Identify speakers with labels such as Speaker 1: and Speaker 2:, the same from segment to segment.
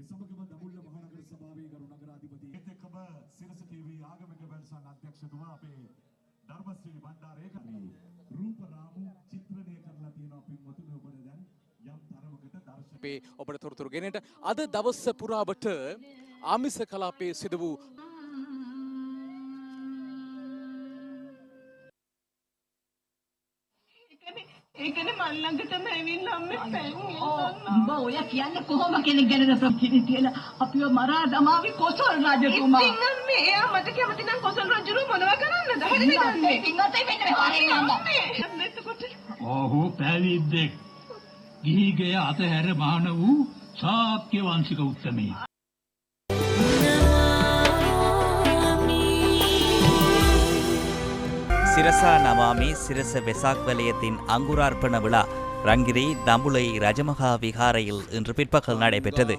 Speaker 1: එසමගම දඹුල්ල මහනගර සභාවේ ගරු නගරාධිපති
Speaker 2: එක්කම සිරස ටීවී ආගමික වැඩසටහන අධ්‍යක්ෂතුමා අපේ ධර්මශ්‍රී බණ්ඩාරේ රූප රාමු චිත්‍රණය කරලා තියෙනවා පින්වතුනි ඔබට දැන් යම් තරමකට දර්ශන
Speaker 3: අපේ ඔබට තොරතුරු ගෙනෙට අද දවස පුරාවට ආමිස කලාපයේ සිදු වූ
Speaker 4: ඒකනේ මල් ළඟටම ඇවිල්ලා අම්මේ පැන්
Speaker 5: උඹ ඔය කියන්නේ කොහොම කෙනෙක් ගැනද ප්‍රතිචාර තියලා අපිව මරා දමාවි කොසල් රජතුමා.
Speaker 4: ඉතින් අම්මේ එයා මට කැමති නම් කොසල් රජුරු මොනවා කරන්නද? හරිද ගන්නේ?
Speaker 5: ඉතින් අතේ වෙන්නේ හරිය නෑ.
Speaker 4: එතකොට
Speaker 6: ඔහු පැවිද්දෙක්. ගිහිගේ අතහැර මහාන වූ ශාක්‍ය වංශික උත්තමයෙක්.
Speaker 7: சிரசா நமாமி சிரச வெசாக் வலயத்தின் அங்குரார்ப்பண விழா ரங்கிரி தம்புளை ரஜமகா விகாரையில் இன்று பிற்பகல் நடைபெற்றது.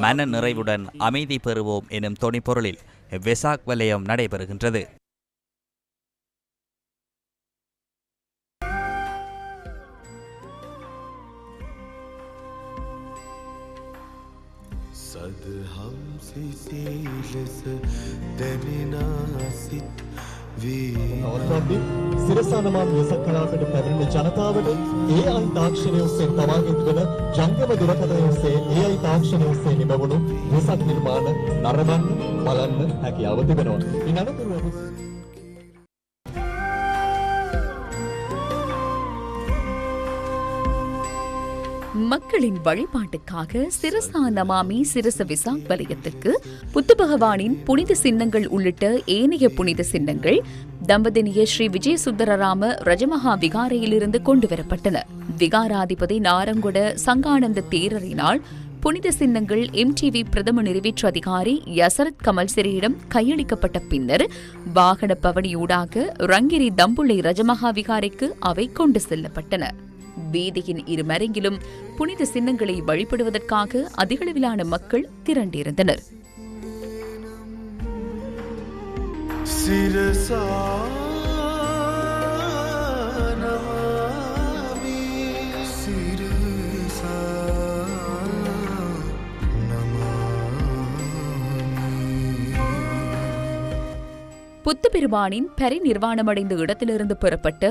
Speaker 7: மன நிறைவுடன் அமைதி பெறுவோம் எனும் தொனிப்பொருளில் வெசாக் வலயம் நடைபெறுகின்றது.
Speaker 8: සිරසානමාම් වෙසක් කලාපයට පැමිණෙන ජනතාවට AI තාක්ෂණය ඔස්සේ තවාගෙන තිබෙන ජංගම දුරකථනය ඔස්සේ AI තාක්ෂණය ඔස්සේ නිමවුණු වෙසක් නිර්මාණ නරඹන්න බලන්න හැකියාව තිබෙනවා. ඉන් අනතුරුව
Speaker 9: மக்களின் வழிபாட்டுக்காக சிரசா நமாமி சிரச வெசாக் வலயத்திற்கு புத்த பகவானின் புனித சின்னங்கள் உள்ளிட்ட ஏனைய புனித சின்னங்கள் தம்பதினிய ஸ்ரீ விஜய சுந்தரராம ரஜமகா விகாரையிலிருந்து கொண்டுவரப்பட்டன. விகாராதிபதி நாரங்கொட சங்கானந்த தேரரினால் புனித சின்னங்கள் MTV பிரதம நிறைவேற்று அதிகாரி யசரத் கமல்சிரியிடம் கையளிக்கப்பட்ட பின்னர் வாகன பவனியூடாக ரங்கிரி தம்புள்ளை ரஜமகா விகாரைக்கு அவை கொண்டு செல்லப்பட்டன. வீதியின் இருமருங்கிலும் புனித சின்னங்களை வழிபடுவதற்காக அதிகளவிலான மக்கள் திரண்டிருந்தனர். புத்த பெருமானின் பரிநிர்வாணமடைந்த இடத்திலிருந்து பெறப்பட்ட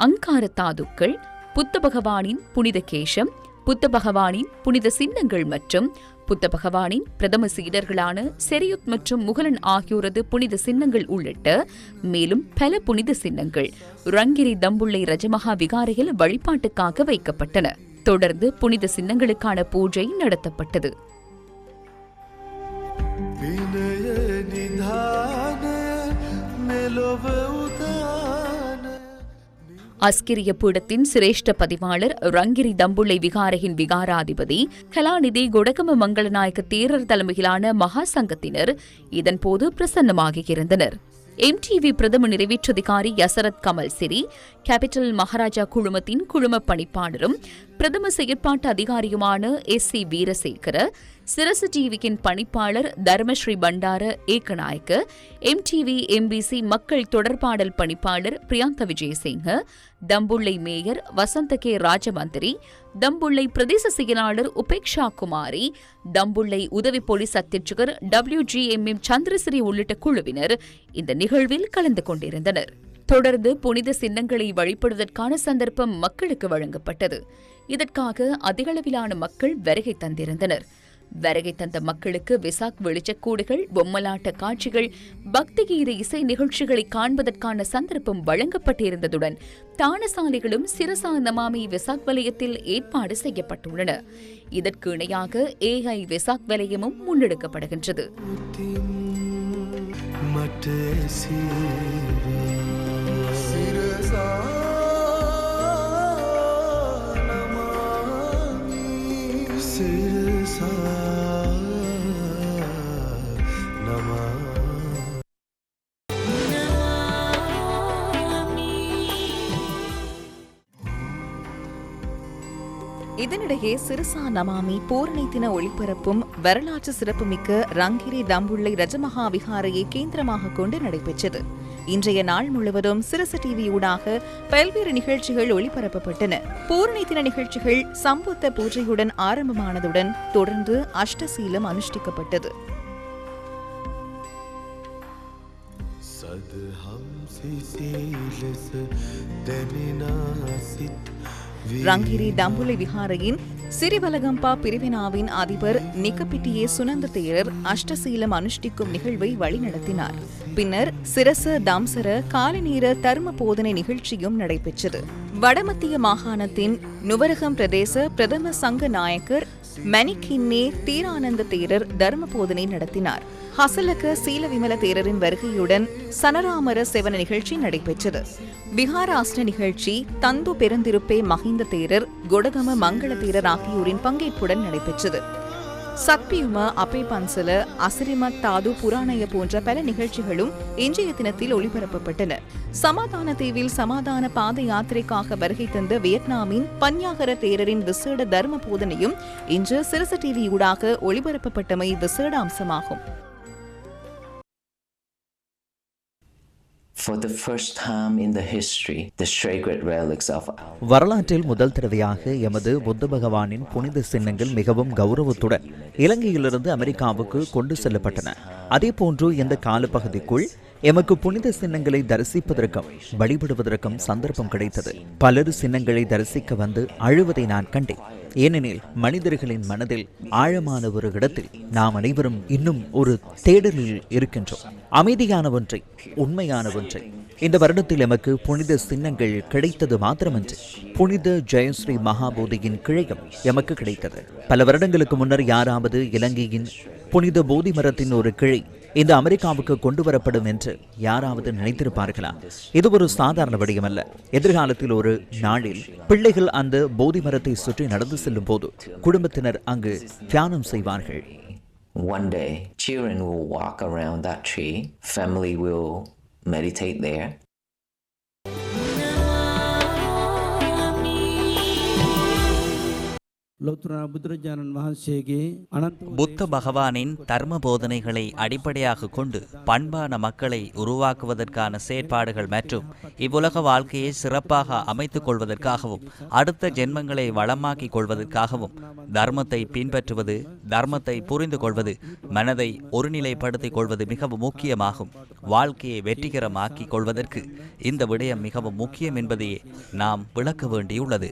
Speaker 9: அங்கார தாதுக்கள், புத்த பகவானின் புனித கேசம், புத்த பகவானின் புனித சின்னங்கள் மற்றும் புத்த பகவானின் பிரதம சீடர்களான செரியுத் மற்றும் முகலன் ஆகியோரது புனித சின்னங்கள் உள்ளிட்ட மேலும் பல புனித சின்னங்கள் ரங்கிரி தம்புள்ளை ரஜமகா விகாரையில் வழிபாட்டுக்காக வைக்கப்பட்டன. தொடர்ந்து புனித சின்னங்களுக்கான பூஜை நடத்தப்பட்டது. அஸ்கிரிய பீடத்தின் சிரேஷ்ட பதிவாளர் ரங்கிரி தம்புள்ளை விகாரையின் விகாராதிபதி கலாநிதி கொடகம மங்களநாயக்க தேரர் தலைமையிலான மகா சங்கத்தினர் இதன்போது பிரசன்னமாகியிருந்தனர். MTV பிரதம நிறைவேற்றதிகாரி யசரத் கமல்சிரி, கேபிட்டல் மகாராஜா குழுமத்தின் குழும பணிப்பாளரும் பிரதம செயற்பாட்டு அதிகாரியுமான SC வீரசேகர, சிரசு டிவியின் பணிப்பாளர் தர்மஸ்ரீ பண்டார ஏக்கநாயக்க, MTV MBC மக்கள் தொடர்பாடல் பணிப்பாளர் பிரியங்கா விஜயசிங்க, தம்புள்ளை மேயர் வசந்த கே ராஜமந்திரி, தம்புள்ளை பிரதேச செயலாளர் உபேக்ஷா குமாரி, தம்புள்ளை உதவி போலீஸ் அத்தியட்சகர் WGMM சந்திரசிறி உள்ளிட்ட குழுவினர் இந்த நிகழ்வில் கலந்து கொண்டிருந்தனர். தொடர்ந்து புனித சின்னங்களை வழிபடுவதற்கான சந்தர்ப்பம் மக்களுக்கு வழங்கப்பட்டது. இதற்காக அதிகளவிலான மக்கள் வருகை தந்திருந்தனர். வருகை தந்த மக்களுக்கு வெசாக் வெளிச்சக்கூடுகள், பொம்மலாட்ட காட்சிகள், பக்தி கீத இசை நிகழ்ச்சிகளை காண்பதற்கான சந்தர்ப்பம் வழங்கப்பட்டிருந்ததுடன் தானசாலைகளும் சிரசா நமாமி வெசாக் வலயத்தில் ஏற்பாடு செய்யப்பட்டுள்ளன. இதற்கு இணையாக AI வெசாக் வலயமும் முன்னெடுக்கப்படுகின்றது.
Speaker 10: இதனிடையே சிரசா நமாமி பூரணை தின ஒளிபரப்பும் வரலாற்று சிறப்புமிக்க ரங்கிரி தம்புள்ளை ரஜமகா விகாரையை கேந்திரமாக கொண்டு நடைபெற்றது. இன்றைய நாள் முழுவதும் சிரச டிவி ஊடாக பல்வேறு நிகழ்ச்சிகள் ஒளிபரப்பப்பட்டன. பூரணி தின நிகழ்ச்சிகள் சம்புத்த பூஜையுடன் ஆரம்பமானதுடன் தொடர்ந்து அஷ்டசீலம் அனுஷ்டிக்கப்பட்டது. ரங்கிரி தம்புலை விகாரையின் சிறிவலகம்பா பிரிவினாவின் அதிபர் நிக்கப்பிட்டியே சுனந்த தேரர் அஷ்டசீலம் அனுஷ்டிக்கும் நிகழ்வை வழிநடத்தினார். பின்னர் சிரச தம்சர காலநீர தர்ம போதனை நிகழ்ச்சியும் நடைபெற்றது. வடமத்திய மாகாணத்தின் நுவரகம் பிரதேச பிரதம சங்க நாயக்கர் மணிக்கின்னே தீரானந்த தேரர் தர்ம போதனை நடத்தினார். ஹசலக சீலவிமல தேரரின் வருகையுடன் சனராமர செவன நிகழ்ச்சி நடைபெற்றது. விஹாராஷ்ட நிகழ்ச்சி தந்து பெருந்திருப்பே மஹிந்த தேரர், கொடகம மங்கள தேரர் ஆகியோரின் பங்கேற்புடன் நடைபெற்றது. சக்பியும அப்பே பன்சல அசிரிமத் தாது புராணய போன்ற பல நிகழ்ச்சிகளும் இன்றைய தினத்தில் ஒளிபரப்பப்பட்டன. சமாதான தீவில் சமாதான பாத யாத்திரைக்காக வருகை தந்த வியட்நாமின் பன்யாகர தேரரின் விசேட தர்ம போதனையும் இன்று சிரச டிவி ஊடாக ஒளிபரப்பப்பட்டமை விசேட அம்சமாகும்.
Speaker 11: For the first time in the history, the sacred relics of
Speaker 12: வரலாற்றில் முதல் தடவையாக எமது புத்த பகவானின் புனித சின்னங்கள் மிகவும் கௌரவத்துடன் இலங்கையிலிருந்து அமெரிக்காவுக்கு கொண்டு செல்லப்பட்டன. அதேபோன்று இந்த காலப்பகுதிக்குள் எமக்கு புனித சின்னங்களை தரிசிப்பதற்கும் வழிபடுவதற்கும் சந்தர்ப்பம் கிடைத்தது. பலர் சின்னங்களை தரிசிக்க வந்து அழுவதை நான் கண்டேன். ஏனெனில் மனிதர்களின் மனதில் ஆழமான ஒரு இடத்தில் நாம் அனைவரும் இன்னும் ஒரு தேடலில் இருக்கின்றோம். அமைதியான ஒன்றை, உண்மையான ஒன்றை. இந்த வருடத்தில் எமக்கு புனித சின்னங்கள் கிடைத்தது மாத்திரமன்று, புனித ஜெயஸ்ரீ மகாபோதியின் கிளையும் எமக்கு கிடைத்தது. பல வருடங்களுக்கு முன்னர் யாராவது இலங்கையின் புனித போதி மரத்தின் ஒரு கிளை இந்த அமெரிக்காவுக்கு கொண்டு வரப்படும் என்று யாராவது நினைத்திருப்பார்களா? இது ஒரு சாதாரண விடயமல்ல. எதிர்காலத்தில் ஒரு நாளில் பிள்ளைகள் அந்த போதி மரத்தை சுற்றி நடந்து செல்லும் போது குடும்பத்தினர் அங்கு தியானம் செய்வார்கள்.
Speaker 11: One day, children will walk around that tree. Family will meditate there.
Speaker 7: புத்த பகவானின் தர்ம போதனைகளை அடிப்படையாக கொண்டு பண்பான மக்களை உருவாக்குவதற்கான செயற்பாடுகள் மற்றும் இவ்வுலக வாழ்க்கையை சிறப்பாக அமைத்துக் கொள்வதற்காகவும் அடுத்த ஜென்மங்களை வளமாக்கிக் கொள்வதற்காகவும் தர்மத்தை பின்பற்றுவது, தர்மத்தை புரிந்து கொள்வது, மனதை ஒருநிலைப்படுத்திக் கொள்வது மிகவும் முக்கியமாகும். வாழ்க்கையை வெற்றிகரமாக்கிக் கொள்வதற்கு இந்த விடயம் மிகவும் முக்கியம் என்பதையே நாம் விளக்க வேண்டியுள்ளது.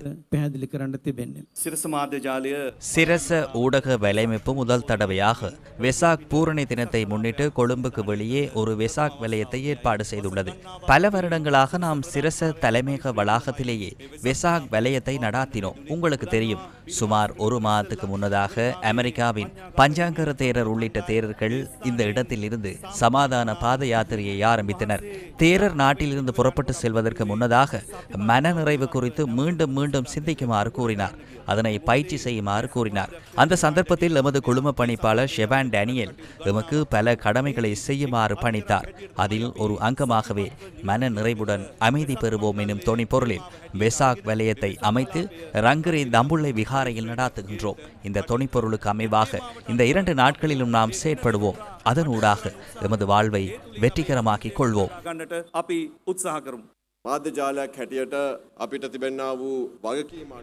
Speaker 7: சிரச ஊடக வலையமைப்பு முதல் தடவையாக வெசாக் பூரணி தினத்தை முன்னிட்டு கொழும்புக்கு வெளியே ஒரு வெசாக் வலயத்தை ஏற்பாடு செய்துள்ளது. பல வருடங்களாக நாம் சிரச தலைமையக வளாகத்திலேயே வெசாக் வலயத்தை நடாத்தினோம். உங்களுக்கு தெரியும், சுமார் ஒரு மாதத்துக்கு முன்னதாக அமெரிக்காவின் பஞ்சாங்கர தேரர் உள்ளிட்ட தேரர்கள் இந்த இடத்தில் இருந்து சமாதான பாத யாத்திரையை ஆரம்பித்தனர். தேரர் நாட்டிலிருந்து புறப்பட்டு செல்வதற்கு முன்னதாக மனநிறைவு குறித்து மீண்டும் மீண்டும் சிந்திக்குமாறு கூறினார். அதனை பயிற்சி செய்யுமாறு கூறினார். அந்த சந்தர்ப்பத்தில் எமது குழும பணிப்பாளர் ஷெபான் டேனியல் எமக்கு பல கடமைகளை செய்யுமாறு பணித்தார். அதில் ஒரு அங்கமாகவே மன நிறைவுடன் அமைதி பெறுவோம் எனும் தொனி பொருளில் வெசாக் வலயத்தை அமைத்து ரங்கிரி தம்புள்ளை விகாரையில் நடாத்துகின்றோம். இந்த தொனிப்பொருளுக்கு அமைவாக இந்த 2 நாட்களிலும் நாம் செயற்படுவோம். அதனூடாக எமது வாழ்வை வெற்றிகரமாக்கிக் கொள்வோம்.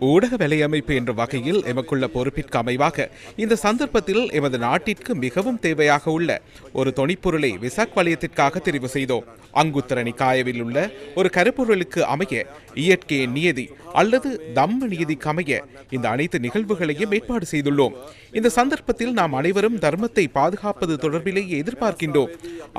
Speaker 13: ஊடக வலையமைப்பு என்ற வகையில் எமக்குள்ள பொறுப்பிற்கு அமைவாக இந்த சந்தர்ப்பத்தில் எமது நாட்டிற்கு மிகவும் தேவையாக உள்ள ஒரு தொனிப்பொருளை வெசாக் வலயத்திற்காக தெரிவு செய்தோம். அங்குத்தரணி காயவில் உள்ள ஒரு கருப்பொருளுக்கு அமைய இயற்கை நியதி அல்லது தம்ம நியதிக்கு அமைய இந்த அனைத்து நிகழ்வுகளையும் ஏற்பாடு செய்துள்ளோம். இந்த சந்தர்ப்பத்தில் நாம் அனைவரும் தர்மத்தை பாதுகாப்பது தொடர்பிலேயே எதிர்பார்க்கின்றோம்.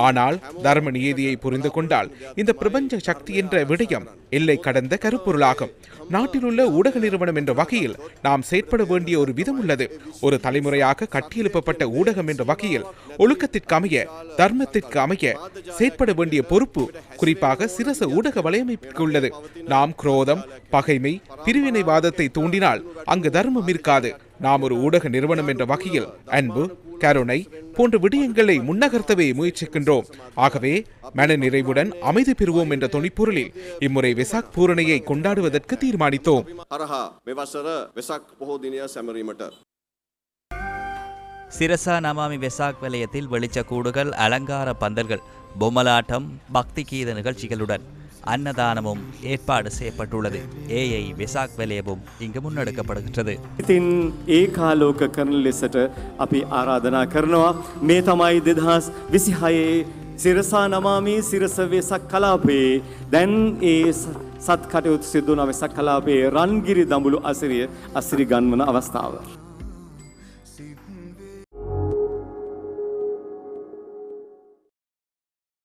Speaker 13: ஆனால் தர்ம நியதியை புரிந்து கொண்டால் இந்த பிரபஞ்ச சக்தி என்ற விடயம் எல்லை கடந்த கருப்பொருளாகும். நாட்டில் உள்ள ஊடக நிறுவனம் என்ற வகையில் நாம் செயற்பட வேண்டிய ஒரு விதம் உள்ளது. ஒரு தலைமுறையாக கட்டியெழுப்பப்பட்ட ஊடகம் என்ற வகையில் ஒழுக்கத்திற்கு அமைய, தர்மத்திற்கு அமைய செயற்பட வேண்டிய பொறுப்பு குறிப்பாக சிரச ஊடக வலையமைப்பிற்கு உள்ளது. நாம் குரோதம், பகைமை, பிரிவினைவாதத்தை தூண்டினால் அங்கு தர்மம் இருக்காது. நாம் ஒரு ஊடக நிறுவனம் என்ற வகையில் அன்பு, கருணை போன்ற விடயங்களை முன்னகர்த்தவே முயற்சிக்கின்றோம். ஆகவே மன நிறைவுடன் அமைதி பெறுவோம் என்ற தொனிப்பொருளில் இம்முறை வெசாக் பூரணையை கொண்டாடுவதற்கு தீர்மானித்தோம்.
Speaker 7: சிரசா நமாமி வெசாக் வலயத்தில் வெளிச்சக்கூடுகள், அலங்கார பந்தல்கள், பொம்மலாட்டம், பக்தி கீத நிகழ்ச்சிகளுடன் அன்னதானமும் ஏற்பாடு செய்யப்பட்டுள்ளது. ஏஐ வெசாக் வலயமும் இங்கு முன்னெடுக்கப்படுகின்றது.
Speaker 14: ඉතින් ඒ කාලෝක කරන ලෙසට අපි ආරාධනා කරනවා මේ තමයි 2026 සිරසා නමාමි සිරස වෙසක් කලාපයේ දැන් ඒ සත් කටයුතු සිදු වන වෙසක් කලාපයේ රන්ගිරි දඹුලු අසිරිය අසිරි ගන්වන අවස්ථාව.